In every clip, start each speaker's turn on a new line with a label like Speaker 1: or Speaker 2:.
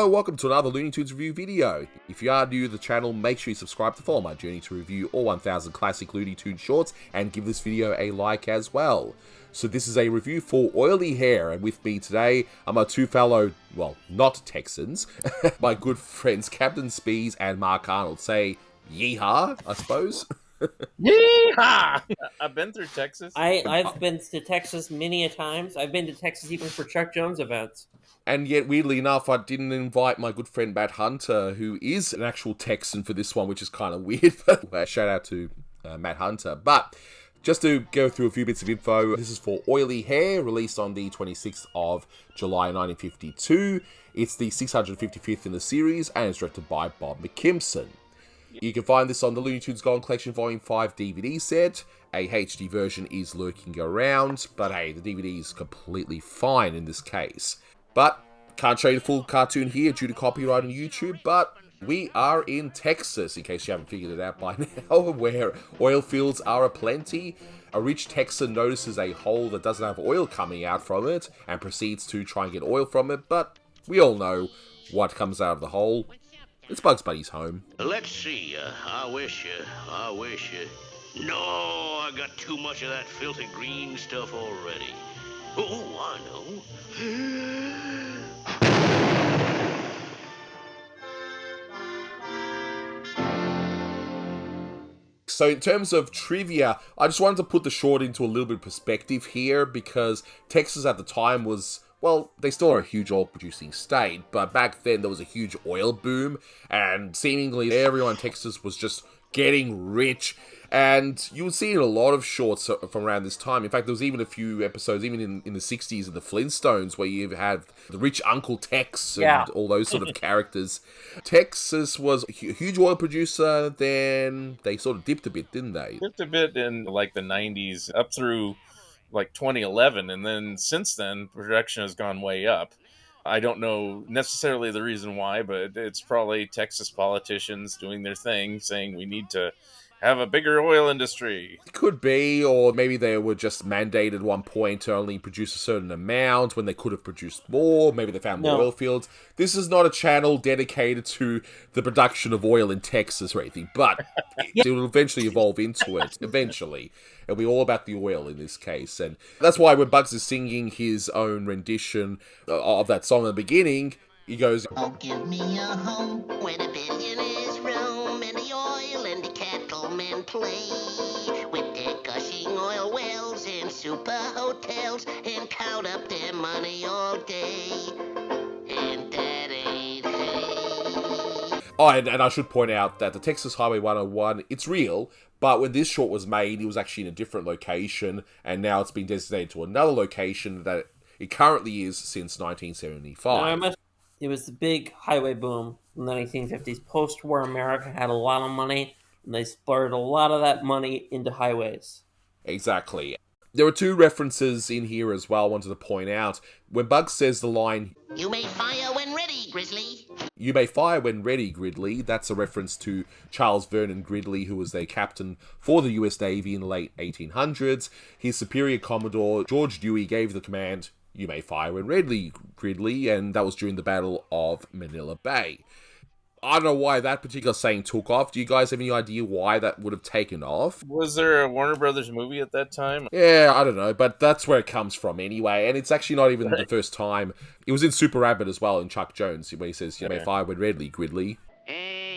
Speaker 1: Hello, welcome to another Looney Tunes review video. If you are new to the channel, make sure you subscribe to follow my journey to review all 1000 classic Looney Tunes shorts and give this video a like as well. So this is a review for Oily Hare, and with me today are my two fellow, well, not Texans, my good friends Captain Spees and Mark Arnold. Say yeehaw, I suppose.
Speaker 2: Yeehaw! I've been through Texas.
Speaker 3: I've been to Texas many a times. I've been to Texas even for Chuck Jones events.
Speaker 1: And yet, weirdly enough, I didn't invite my good friend Matt Hunter, who is an actual Texan for this one, which is kind of weird. But shout out to Matt Hunter. But just to go through a few bits of info, this is for Oily Hare, released on the 26th of July 1952. It's the 655th in the series, and it's directed by Bob McKimson. You can find this on the Looney Tunes Golden Collection Volume 5 DVD set. A HD version is lurking around, but hey, the DVD is completely fine in this case. But can't show you the full cartoon here due to copyright on YouTube, but we are in Texas, in case you haven't figured it out by now, where oil fields are aplenty. A rich Texan notices a hole that doesn't have oil coming out from it and proceeds to try and get oil from it, but we all know what comes out of the hole. It's Bugs Bunny's home.
Speaker 4: Let's see, I wish. No, I got too much of that filthy green stuff already. Oh, I know.
Speaker 1: So in terms of trivia, I just wanted to put the short into a little bit of perspective here, because Texas at the time was, well, they still are a huge oil-producing state, but back then there was a huge oil boom, and seemingly everyone in Texas was just getting rich. And you would see in a lot of shorts from around this time. In fact, there was even a few episodes, even in the 60s of the Flintstones, where you have the rich Uncle Tex and all those sort of characters. Texas was a huge oil producer, then they sort of dipped a bit, didn't they?
Speaker 2: Dipped a bit in like the 90s up through like 2011, and then since then, production has gone way up. I don't know necessarily the reason why, but it's probably Texas politicians doing their thing, saying we need to have a bigger oil industry.
Speaker 1: Could be, or maybe they were just mandated at one point to only produce a certain amount when they could have produced more. Maybe they found more oil fields. This is not a channel dedicated to the production of oil in Texas or anything, but it will eventually evolve into it. Eventually. It'll be all about the oil in this case. And that's why when Bugs is singing his own rendition of that song at the beginning, he goes,
Speaker 5: "Oh, give me a home where the billionaires roam and the oil and the cattlemen play, with their gushing oil wells and super hotels, and count up their money all day. And that ain't hay."
Speaker 1: Oh, and I should point out that the Texas Highway 101, it's real, but when this short was made, it was actually in a different location, and now it's been designated to another location that it currently is since 1975.
Speaker 3: It was the big highway boom in the 1950s. Post-war America had a lot of money, and they splurged a lot of that money into highways.
Speaker 1: Exactly. There are two references in here as well I wanted to point out. When Bugs says the line,
Speaker 5: "You may fire when ready, Grizzly."
Speaker 1: "You may fire when ready, Gridley," that's a reference to Charles Vernon Gridley, who was a captain for the US Navy in the late 1800s. His superior Commodore, George Dewey, gave the command, "You may fire when ready, Gridley," and that was during the Battle of Manila Bay. I don't know why that particular saying took off. Do you guys have any idea why that would have taken off?
Speaker 2: Was there a Warner Brothers movie at that time?
Speaker 1: Yeah, I don't know, but that's where it comes from anyway, and it's actually not even the first time. It was in Super Rabbit as well, in Chuck Jones, where he says, "You may fire when ready, Gridley."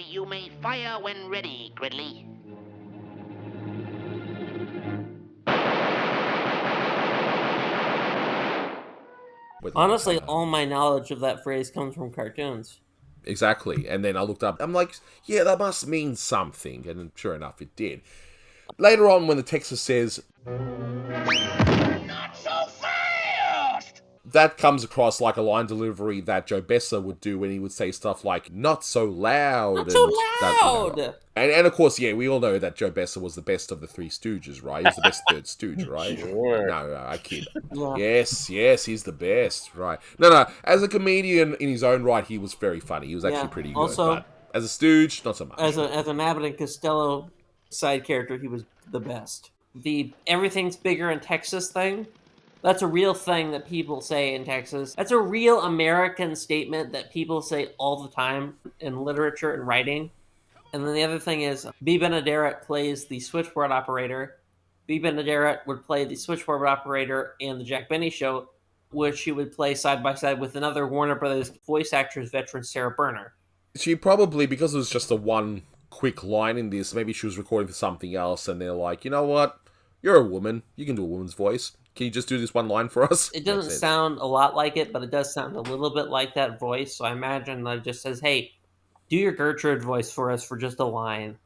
Speaker 5: You may fire when ready, Gridley.
Speaker 3: Honestly, all my knowledge of that phrase comes from cartoons.
Speaker 1: Exactly, and then I looked up, I'm like, yeah, that must mean something, and sure enough, it did. Later on, when the Texas says,
Speaker 5: "Not so fast!"
Speaker 1: that comes across like a line delivery that Joe Besser would do when he would say stuff like, "Not so loud."
Speaker 3: Not so loud!
Speaker 1: And of course, yeah, we all know that Joe Besser was the best of the Three Stooges, right? He's the best third stooge, right?
Speaker 2: Sure.
Speaker 1: No, I kid.
Speaker 3: Yeah.
Speaker 1: Yes, he's the best, right? No, as a comedian in his own right, he was very funny. He was actually pretty good.
Speaker 3: Also,
Speaker 1: but as a stooge, not so much.
Speaker 3: As an Abbott and Costello side character, he was the best. The everything's bigger in Texas thing, That's a real thing that people say in Texas. That's a real American statement that people say all the time in literature and writing. And then the other thing is, B. Benaderet plays the switchboard operator. B. Benaderet would play the switchboard operator in the Jack Benny Show, which she would play side by side with another Warner Brothers voice actress veteran, Sarah Berner.
Speaker 1: She probably, because it was just a one quick line in this, maybe she was recording for something else, and they're like, you know what? You're a woman. You can do a woman's voice. Can you just do this one line for us?
Speaker 3: It doesn't sound a lot like it, but it does sound a little bit like that voice. So I imagine that it just says, hey, do your Gertrude voice for us for just a line.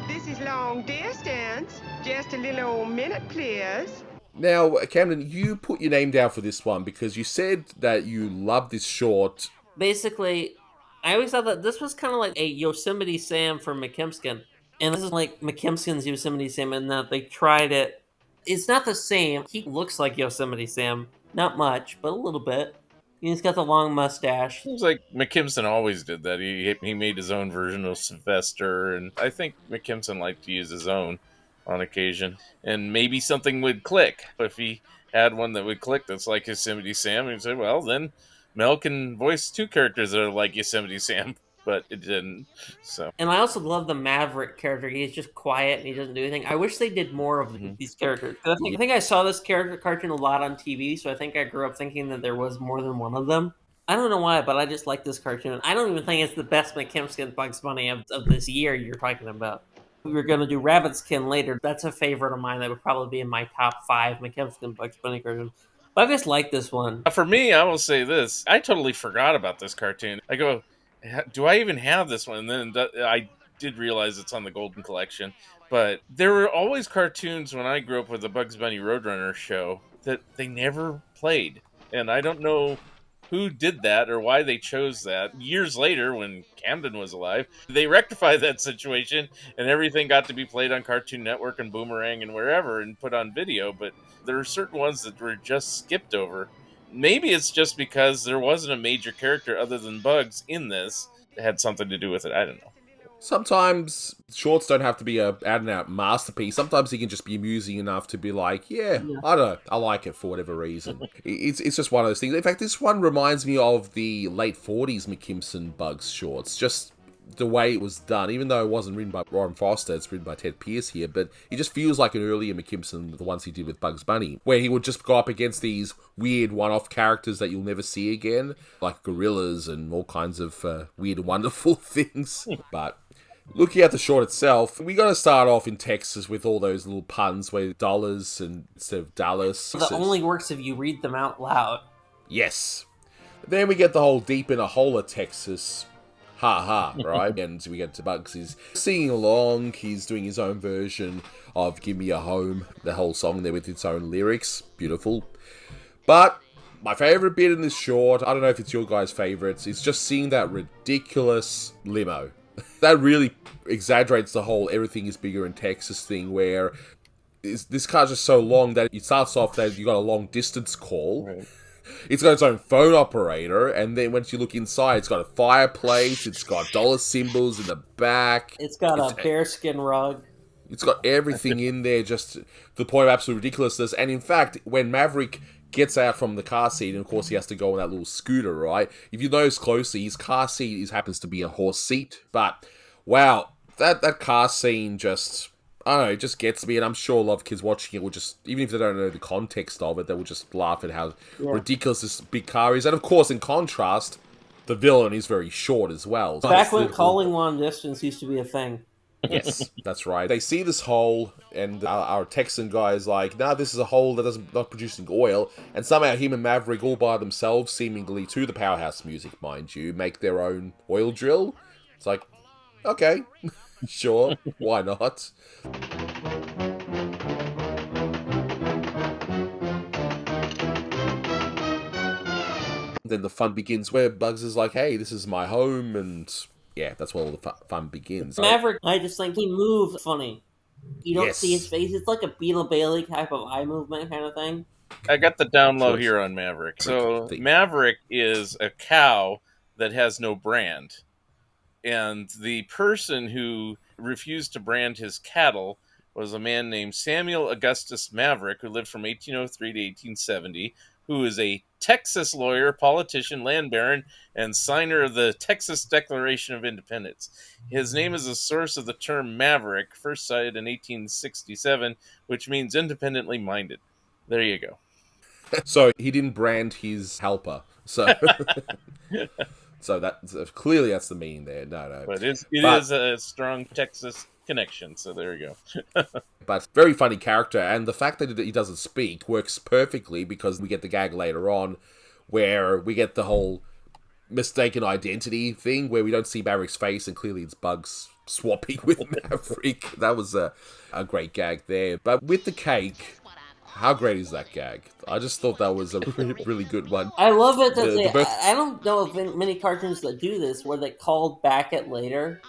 Speaker 6: This is long distance. Just a little old minute, please.
Speaker 1: Now, Camden, you put your name down for this one because you said that you love this short.
Speaker 3: Basically, I always thought that this was kind of like a Yosemite Sam for McKimskin. And this is like McKimskin's Yosemite Sam in that they tried it. It's not the same. He looks like Yosemite Sam. Not much, but a little bit. He's got the long mustache.
Speaker 2: Seems like McKimson always did that. He made his own version of Sylvester, and I think McKimson liked to use his own on occasion. And maybe something would click. If he had one that would click that's like Yosemite Sam, he'd say, well, then Mel can voice two characters that are like Yosemite Sam. But it didn't. So,
Speaker 3: and I also love the Maverick character. He's just quiet and he doesn't do anything. I wish they did more of these characters. I think I saw this character cartoon a lot on TV, so I think I grew up thinking that there was more than one of them. I don't know why, but I just like this cartoon. I don't even think it's the best McKimskin Bugs Bunny of this year you're talking about. We were going to do Rabbitskin later. That's a favorite of mine. That would probably be in my top 5 McKimskin Bugs Bunny cartoons. But I just like this one.
Speaker 2: For me, I will say this. I totally forgot about this cartoon. I go, do I even have this one? And then I did realize it's on the Golden Collection. But there were always cartoons when I grew up with the Bugs Bunny Roadrunner show that they never played. And I don't know who did that or why they chose that. Years later, when Camden was alive, they rectified that situation and everything got to be played on Cartoon Network and Boomerang and wherever and put on video. But there are certain ones that were just skipped over. Maybe it's just because there wasn't a major character other than Bugs in this that had something to do with it. I don't know.
Speaker 1: Sometimes shorts don't have to be a out-and-out masterpiece. Sometimes he can just be amusing enough to be like, yeah, I don't know, I like it for whatever reason. It's just one of those things. In fact, this one reminds me of the late 40s McKimson Bugs shorts. Just the way it was done, even though it wasn't written by Warren Foster, it's written by Ted Pierce here, but it just feels like an earlier McKimson, the ones he did with Bugs Bunny, where he would just go up against these weird one-off characters that you'll never see again, like gorillas and all kinds of weird and wonderful things. But looking at the short itself, we got to start off in Texas with all those little puns where dollars and instead of Dallas.
Speaker 3: That only works if you read them out loud.
Speaker 1: Yes. Then we get the whole deep in a hole of Texas. Ha ha, right? And we get to Bugs. He's singing along. He's doing his own version of Give Me a Home. The whole song there with its own lyrics. Beautiful. But my favorite bit in this short, I don't know if it's your guys' favorites, is just seeing that ridiculous limo. That really exaggerates the whole everything is bigger in Texas thing where this car's just so long that it starts off that you got a long distance call. Right. It's got its own phone operator, and then once you look inside, it's got a fireplace, it's got dollar symbols in the back.
Speaker 3: It's got a bearskin rug.
Speaker 1: It's got everything in there, just to the point of absolute ridiculousness. And in fact, when Maverick gets out from the car seat, and of course he has to go on that little scooter, right? If you notice closely, his car seat happens to be a horse seat. But, wow, that car scene just, I don't know, it just gets me, and I'm sure a lot of kids watching it will just, even if they don't know the context of it, they will just laugh at how ridiculous this big car is. And of course, in contrast, the villain is very short as well.
Speaker 3: Back when calling long distance used to be a thing.
Speaker 1: Yes, that's right. They see this hole, and our Texan guy is like, nah, this is a hole that not producing oil, and somehow him and Maverick all by themselves, seemingly to the powerhouse music, mind you, make their own oil drill. It's like, okay, sure, why not? Then the fun begins where Bugs is like, hey, this is my home, and yeah, that's where all the fun begins.
Speaker 3: Maverick, I just think he moves funny. You don't see his face. It's like a Beetle Bailey type of eye movement kind of thing.
Speaker 2: I got the down low here on Maverick. So Maverick is a cow that has no brand. And the person who refused to brand his cattle was a man named Samuel Augustus Maverick, who lived from 1803 to 1870, who is a Texas lawyer, politician, land baron, and signer of the Texas Declaration of Independence. His name is the source of the term maverick, first cited in 1867, which means independently minded. There you go.
Speaker 1: So he didn't brand his helper. So so clearly that's the meaning there. No.
Speaker 2: But it is a strong Texas connection, so there you go.
Speaker 1: But very funny character, and the fact that he doesn't speak works perfectly because we get the gag later on where we get the whole mistaken identity thing where we don't see Maverick's face and clearly it's Bugs swapping with Maverick. That was a great gag there. But with the cake, how great is that gag? I just thought that was a really good one.
Speaker 3: I love it that I don't know of many cartoons that do this where they called back it later.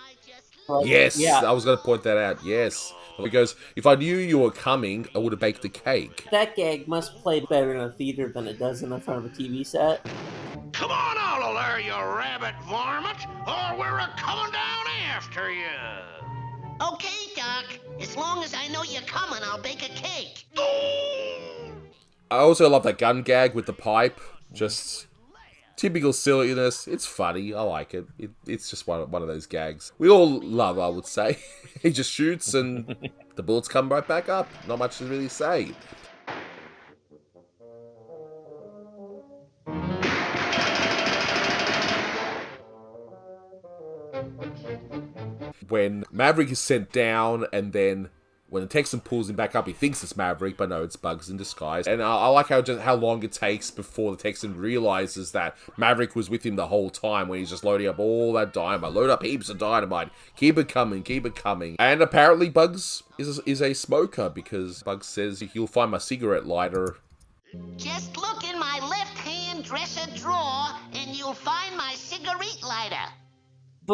Speaker 1: Like, yes, yeah. I was going to point that out. Yes. Because if I knew you were coming, I would have baked a cake.
Speaker 3: That gag must play better in a theater than it does in front of a TV set.
Speaker 4: Come on out of there, you rabbit varmint, or we're a-coming down after you.
Speaker 5: Okay, Doc. As long as I know you're coming, I'll bake a cake.
Speaker 1: I also love that gun gag with the pipe. Just typical silliness. It's funny. I like it. It's just one of those gags we all love, I would say. He just shoots and the bullets come right back up. Not much to really say. When Maverick is sent down and then when the Texan pulls him back up, he thinks it's Maverick, but no, it's Bugs in disguise. And I like how long it takes before the Texan realizes that Maverick was with him the whole time when he's just loading up all that dynamite. Load up heaps of dynamite. Keep it coming, keep it coming. And apparently Bugs is a smoker because Bugs says he'll find my cigarette lighter.
Speaker 5: Just look in my left-hand dresser drawer and you'll find my cigarette lighter.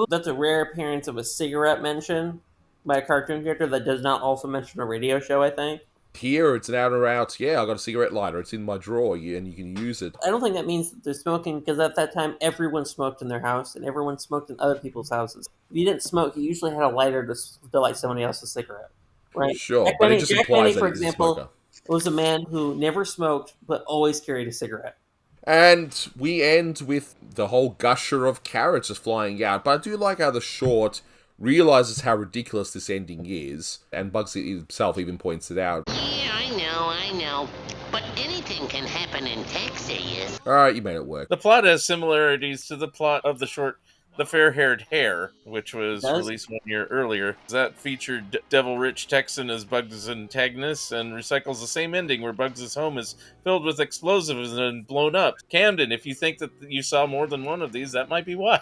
Speaker 3: That's a rare appearance of a cigarette mention by a cartoon character that does not also mention a radio show, I think.
Speaker 1: Here, it's an out and out, yeah, I got a cigarette lighter, it's in my drawer, and you can use it.
Speaker 3: I don't think that means that they're smoking, because at that time, everyone smoked in their house, and everyone smoked in other people's houses. If you didn't smoke, you usually had a lighter to light somebody else's cigarette, right?
Speaker 1: Sure, but it just implies that he's a smoker.
Speaker 3: Was a man who never smoked, but always carried a cigarette.
Speaker 1: And we end with the whole gusher of carrots just flying out. But I do like how the short realizes how ridiculous this ending is. And Bugs himself even points it out.
Speaker 5: Yeah, I know. But anything can happen in Texas.
Speaker 1: Alright, you made it work.
Speaker 2: The plot has similarities to the plot of the short The Fair-Haired Hare, which was released 1 year earlier. That featured Devil Rich Texan as Bugs' antagonist and recycles the same ending where Bugs' home is filled with explosives and blown up. Camden, if you think that you saw more than one of these, that might be why.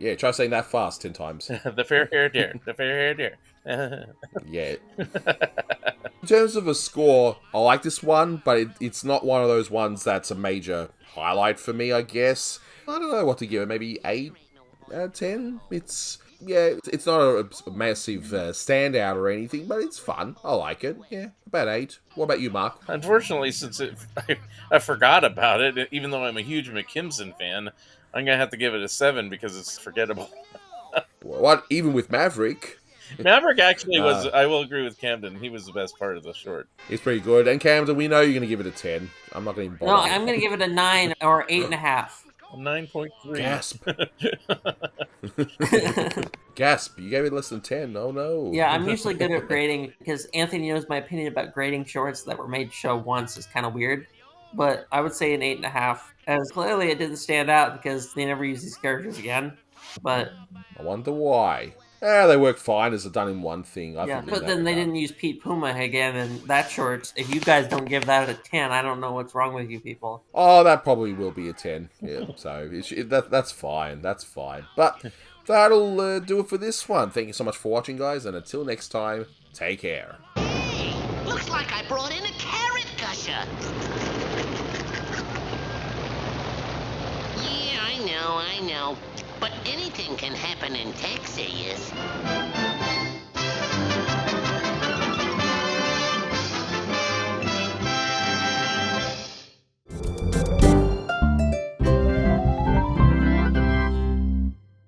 Speaker 1: Yeah, try saying that fast 10 times.
Speaker 2: The Fair-Haired Hare. The Fair-Haired Hare.
Speaker 1: Yeah. In terms of a score, I like this one, but it's not one of those ones that's a major highlight for me, I guess. I don't know what to give it. Maybe 8 out of 10. It's not a massive standout or anything, but it's fun. I like it. Yeah, about 8. What about you, Mark?
Speaker 2: Unfortunately, since I forgot about it, even though I'm a huge McKimson fan, I'm going to have to give it a 7 because it's forgettable.
Speaker 1: What? Even with Maverick?
Speaker 2: Maverick actually was, I will agree with Camden, he was the best part of the short.
Speaker 1: It's pretty good. And Camden, we know you're going to give it a 10. I'm not going to even bother.
Speaker 3: No, I'm going to give it a 9 or 8.5.
Speaker 2: 9.3.
Speaker 1: Gasp. Gasp. You gave it less than 10. Oh, no.
Speaker 3: Yeah, I'm usually good at grading because Anthony knows my opinion about grading shorts that were made to show once is kind of weird. But I would say an 8.5. As clearly it didn't stand out because they never use these characters again. But
Speaker 1: I wonder why. They work fine as a done in one thing.
Speaker 3: But then they didn't use Pete Puma again in that short. If you guys don't give that a 10, I don't know what's wrong with you people.
Speaker 1: Oh, that probably will be a 10. Yeah, so that's fine. That's fine. But that'll do it for this one. Thank you so much for watching, guys. And until next time, take care.
Speaker 5: Hey, looks like I brought in a carrot gusher. Yeah, I know. But anything can happen in Texas.